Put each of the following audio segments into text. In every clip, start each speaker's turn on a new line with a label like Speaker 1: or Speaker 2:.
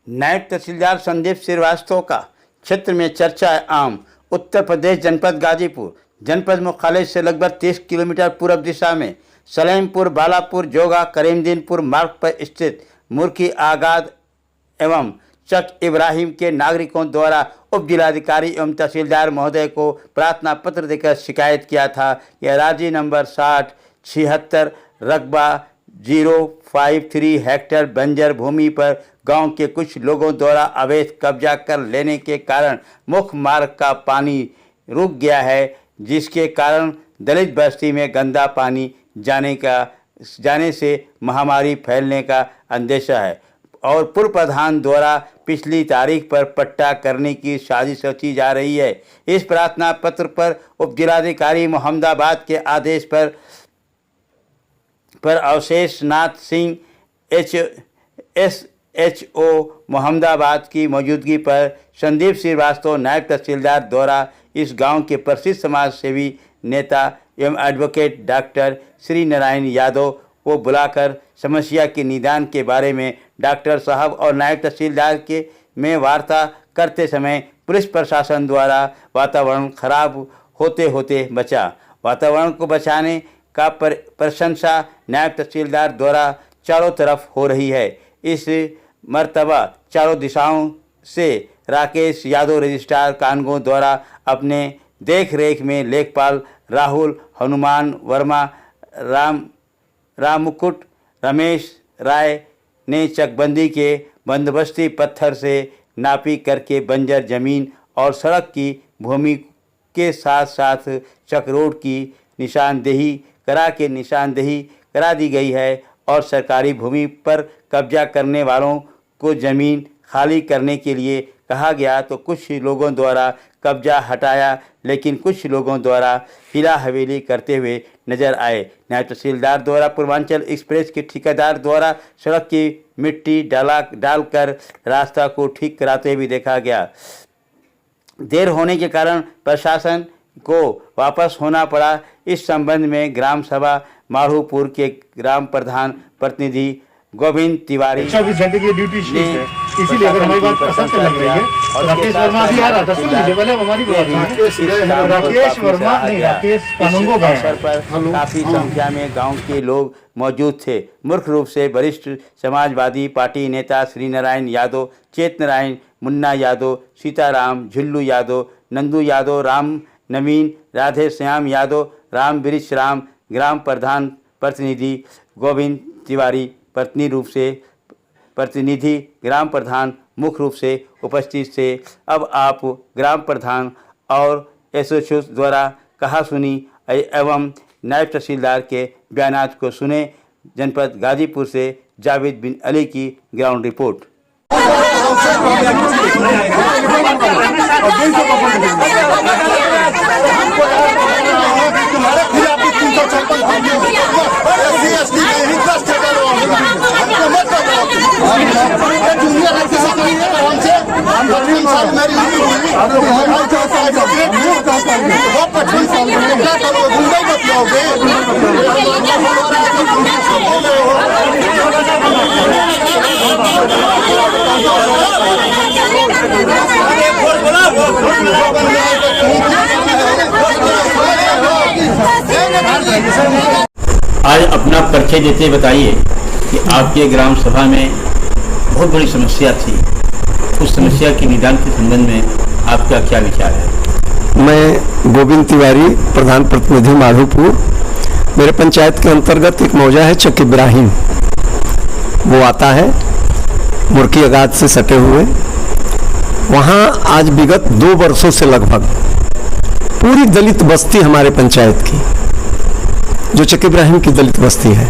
Speaker 1: नायब तहसीलदार संदीप श्रीवास्तव का क्षेत्र में चर्चा आम। उत्तर प्रदेश जनपद गाजीपुर जनपद मुख्यालय से लगभग 30 किलोमीटर पूर्व दिशा में सलेमपुर, बालापुर, जोगा, करीमदीनपुर मार्ग पर स्थित मुर्की आगाद एवं चक इब्राहिम के नागरिकों द्वारा उप जिलाधिकारी एवं तहसीलदार महोदय को प्रार्थना पत्र देकर शिकायत किया था। यह राज्य नंबर 6076 रकबा 053 हेक्टेयर बंजर भूमि पर गांव के कुछ लोगों द्वारा अवैध कब्जा कर लेने के कारण मुख्य मार्ग का पानी रुक गया है, जिसके कारण दलित बस्ती में गंदा पानी जाने से महामारी फैलने का अंदेशा है और पूर्व प्रधान द्वारा पिछली तारीख पर पट्टा करने की साजिश रची जा रही है। इस प्रार्थना पत्र पर उप जिलाधिकारी मोहम्मदाबाद के आदेश पर अवशेष नाथ सिंह SHO मोहम्मदाबाद की मौजूदगी पर संदीप श्रीवास्तव नायब तहसीलदार द्वारा इस गांव के प्रसिद्ध समाज सेवी नेता एवं एडवोकेट डॉक्टर श्री नारायण यादव को बुलाकर समस्या के निदान के बारे में डॉक्टर साहब और नायब तहसीलदार में वार्ता करते समय पुलिस प्रशासन द्वारा वातावरण खराब होते होते बचा। वातावरण को बचाने का प्रशंसा नायब तहसीलदार द्वारा चारों तरफ हो रही है। इस मर्तबा चारों दिशाओं से राकेश यादव रजिस्ट्रार कानगो द्वारा अपने देख रेख में लेखपाल राहुल, हनुमान वर्मा, राम मुकुट, रमेश राय ने चकबंदी के बंदोबस्ती पत्थर से नापी करके बंजर जमीन और सड़क की भूमि के साथ साथ चक रोड की निशानदेही करा दी गई है और सरकारी भूमि पर कब्जा करने वालों को ज़मीन खाली करने के लिए कहा गया तो कुछ लोगों द्वारा कब्जा हटाया, लेकिन कुछ लोगों द्वारा हिला हवेली करते हुए नजर आए। नायब तहसीलदार द्वारा पूर्वांचल एक्सप्रेस के ठेकेदार द्वारा सड़क की मिट्टी डालकर रास्ता को ठीक कराते हुए देखा गया। देर होने के कारण प्रशासन को वापस होना पड़ा। इस संबंध में ग्राम सभा माढ़ूपुर के ग्राम प्रधान प्रतिनिधि गोविंद तिवारी
Speaker 2: 24 घंटे की ड्यूटी है, इसीलिए अगर हमारी बात पसंद से लग रही है। राकेश वर्मा भी आ रहा था, सुन लीजिए पहले हमारी राकेश वर्मा नहीं, राकेश कानूंगो
Speaker 1: पर काफी संख्या में गांव के लोग मौजूद थे। मुख्य रूप से वरिष्ठ समाजवादी पार्टी नेता श्री नारायण यादव, चेत नारायण, मुन्ना यादव, सीताराम, झुल्लू यादव, नंदू यादव, राम नवीन, राधे श्याम यादव, राम वृक्ष राम, ग्राम प्रधान प्रतिनिधि गोविंद तिवारी प्रतिनिधि ग्राम प्रधान मुख्य रूप से उपस्थित थे। अब आप ग्राम प्रधान और एसोसिएशन द्वारा कहा सुनी एवं नायब तहसीलदार के बयानात को सुने। जनपद गाजीपुर से जावेद बिन अली की ग्राउंड रिपोर्ट।
Speaker 3: आज अपना परिचय देते बताइए कि आपके ग्राम सभा में बहुत बड़ी समस्या थी, उस समस्या के निदान के संबंध में आपका क्या विचार है?
Speaker 4: मैं गोविंद तिवारी, प्रधान प्रतिनिधि माढ़ूपुर। मेरे पंचायत के अंतर्गत एक मौजा है चक इब्राहिम, वो आता है मुर्की आगाद से सटे हुए। वहाँ आज विगत 2 वर्षों से लगभग पूरी दलित बस्ती हमारे पंचायत की, जो चक इब्राहिम की दलित बस्ती है,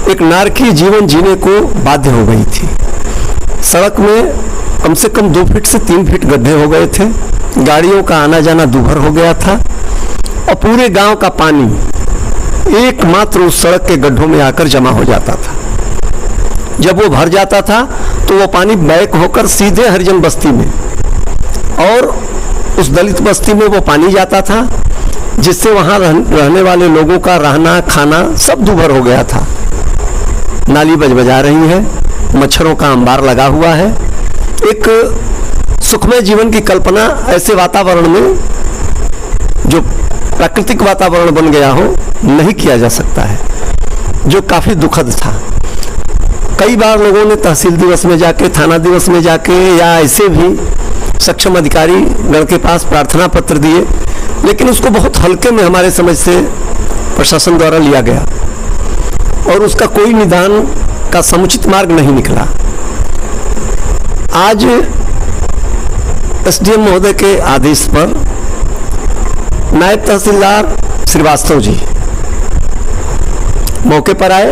Speaker 4: एक नारकीय जीवन जीने को बाध्य हो गई थी। सड़क में कम से कम 2 फीट से 3 फीट गड्ढे हो गए थे, गाड़ियों का आना जाना दूभर हो गया था और पूरे गांव का पानी एकमात्र उस सड़क के गड्ढों में आकर जमा हो जाता था। जब वो भर जाता था तो वो पानी बैक होकर सीधे हरिजन बस्ती में और उस दलित बस्ती में वो पानी जाता था, जिससे वहां रहने वाले लोगों का रहना खाना सब दूभर हो गया था। नाली बजबजा रही है, मच्छरों का अंबार लगा हुआ है। एक सुखमय जीवन की कल्पना ऐसे वातावरण में, जो प्राकृतिक वातावरण बन गया हो, नहीं किया जा सकता है, जो काफ़ी दुखद था। कई बार लोगों ने तहसील दिवस में जाके, थाना दिवस में जाके या ऐसे भी सक्षम अधिकारी गण के पास प्रार्थना पत्र दिए, लेकिन उसको बहुत हल्के में हमारे समझ से प्रशासन द्वारा लिया गया और उसका कोई निदान का समुचित मार्ग नहीं निकला। आज एसडीएम महोदय के आदेश पर नायब तहसीलदार श्रीवास्तव जी मौके पर आए।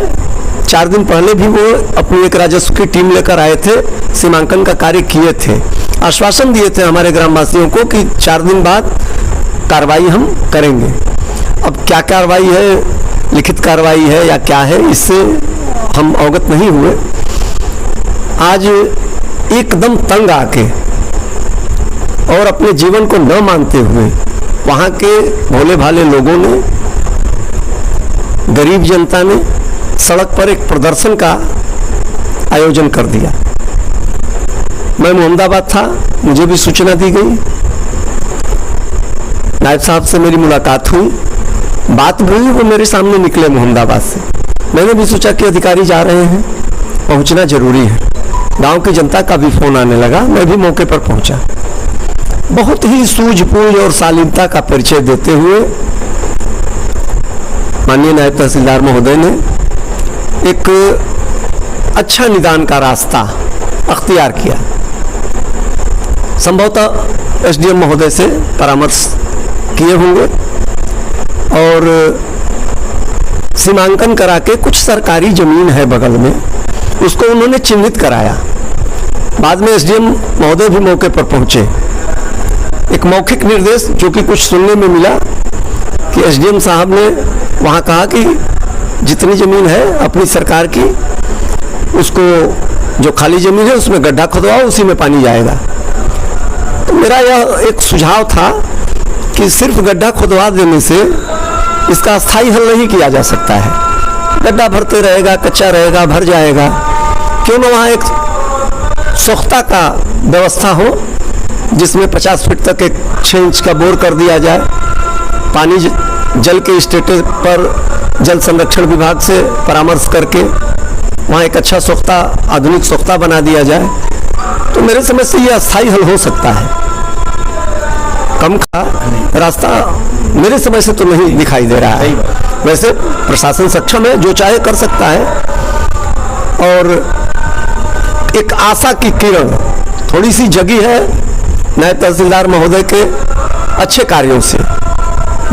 Speaker 4: 4 दिन पहले भी वो अपनी एक राजस्व की टीम लेकर आए थे, सीमांकन का कार्य किए थे, आश्वासन दिए थे हमारे ग्रामवासियों को कि 4 दिन बाद कार्रवाई हम करेंगे। अब क्या कार्रवाई है, लिखित कार्रवाई है या क्या है, इससे हम अवगत नहीं हुए। आज एकदम तंग आके और अपने जीवन को न मानते हुए वहाँ के भोले भाले लोगों ने, गरीब जनता ने सड़क पर एक प्रदर्शन का आयोजन कर दिया। मैं मोहम्मदाबाद था, मुझे भी सूचना दी गई, नायब साहब से मेरी मुलाकात हुई, बात हुई, वो मेरे सामने निकले मोहम्मदाबाद से। मैंने भी सोचा कि अधिकारी जा रहे हैं, पहुंचना जरूरी है। गांव की जनता का भी फोन आने लगा, मैं भी मौके पर पहुंचा। बहुत ही सूझबूझ और शालीनता का परिचय देते हुए माननीय नायब तहसीलदार महोदय ने एक अच्छा निदान का रास्ता अख्तियार किया। संभवतः एसडीएम महोदय से परामर्श किए होंगे और सीमांकन करा के कुछ सरकारी जमीन है बगल में, उसको उन्होंने चिन्हित कराया। बाद में एसडीएम महोदय भी मौके पर पहुंचे। एक मौखिक निर्देश जो कि कुछ सुनने में मिला कि एसडीएम साहब ने वहाँ कहा कि जितनी ज़मीन है अपनी सरकार की, उसको जो खाली ज़मीन है उसमें गड्ढा खुदवाओ, उसी में पानी जाएगा। तो मेरा यह एक सुझाव था कि सिर्फ गड्ढा खुदवा देने से इसका अस्थायी हल नहीं किया जा सकता है। गड्ढा भरते रहेगा, कच्चा रहेगा, भर जाएगा। क्यों न वहाँ एक सोख्ता का व्यवस्था हो जिसमें 50 फीट तक एक 6 इंच का बोर कर दिया जाए। पानी जल के स्टेटस पर जल संरक्षण विभाग से परामर्श करके वहाँ एक अच्छा सोख्ता, आधुनिक सोख्ता बना दिया जाए, तो मेरे समझ से यह अस्थायी हल हो सकता है। कम का रास्ता मेरे समझ से तो नहीं दिखाई दे रहा है। वैसे प्रशासन सक्षम है, जो चाहे कर सकता है, और एक आशा की किरण थोड़ी सी जगी है नायब तहसीलदार महोदय के अच्छे कार्यों से।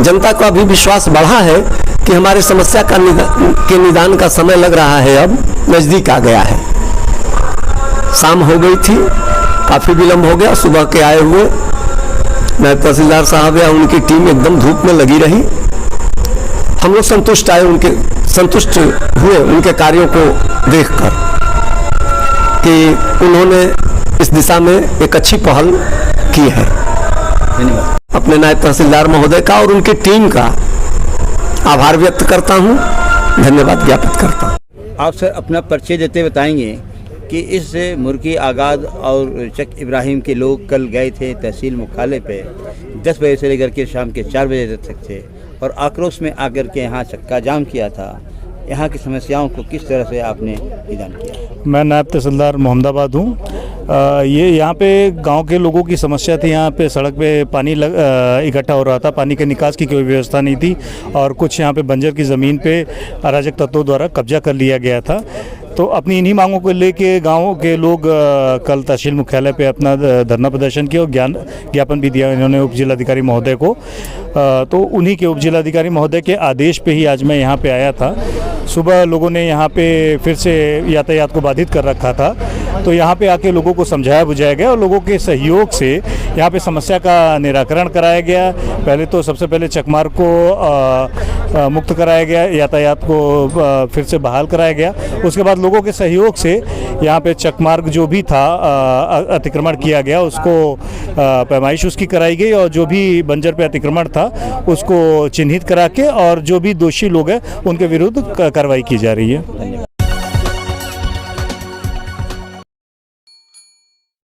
Speaker 4: जनता का भी विश्वास बढ़ा है कि हमारे समस्या का निदान का समय लग रहा है, अब नज़दीक आ गया है। शाम हो गई थी, काफ़ी विलम्ब हो गया। सुबह के आए हुए नायब तहसीलदार साहब या उनकी टीम एकदम धूप में लगी रही। हम लोग संतुष्ट हुए उनके कार्यों को देखकर कि उन्होंने इस दिशा में एक अच्छी पहल की है।
Speaker 3: धन्यवाद।
Speaker 4: अपने नायब तहसीलदार महोदय का और उनकी टीम का आभार व्यक्त करता हूं, धन्यवाद ज्ञापित करता हूं।
Speaker 1: आप सर अपना परिचय देते बताएंगे कि इस मुर्की आगाद और चक इब्राहिम के लोग कल गए थे तहसील मुख्यालय पे 10 बजे से लेकर के शाम के 4 बजे तक थे और आक्रोश में आकर के यहाँ चक्का जाम किया था। यहाँ की समस्याओं को किस तरह से आपने निदान किया?
Speaker 2: मैं नायब तहसीलदार मोहम्मदाबाद हूँ। ये यहाँ पे गांव के लोगों की समस्या थी। यहाँ पे सड़क पे पानी इकट्ठा हो रहा था, पानी के निकास की कोई व्यवस्था नहीं थी और कुछ यहाँ पे बंजर की ज़मीन पे अराजक तत्वों द्वारा कब्जा कर लिया गया था। तो अपनी इन्हीं मांगों को लेके गाँव के लोग कल तहसील मुख्यालय पे अपना धरना प्रदर्शन किया और ज्ञापन भी दिया इन्होंने उप जिलाधिकारी महोदय को। तो उन्हीं के उप जिलाधिकारी महोदय के आदेश पे ही आज मैं यहाँ पे आया था। सुबह लोगों ने यहाँ पे फिर से यातायात को बाधित कर रखा था, तो यहाँ पे आके लोगों को समझाया बुझाया गया और लोगों के सहयोग से यहाँ पे समस्या का निराकरण कराया गया। पहले तो सबसे पहले चकमार्ग को मुक्त कराया गया, यातायात को फिर से बहाल कराया गया। उसके बाद लोगों के सहयोग से यहाँ पे चकमार्ग जो भी था अतिक्रमण किया गया, उसको पैमाइश उसकी कराई गई और जो भी बंजर पे अतिक्रमण था उसको चिन्हित करा के और जो भी दोषी लोग हैं उनके विरुद्ध कार्रवाई की जा रही है।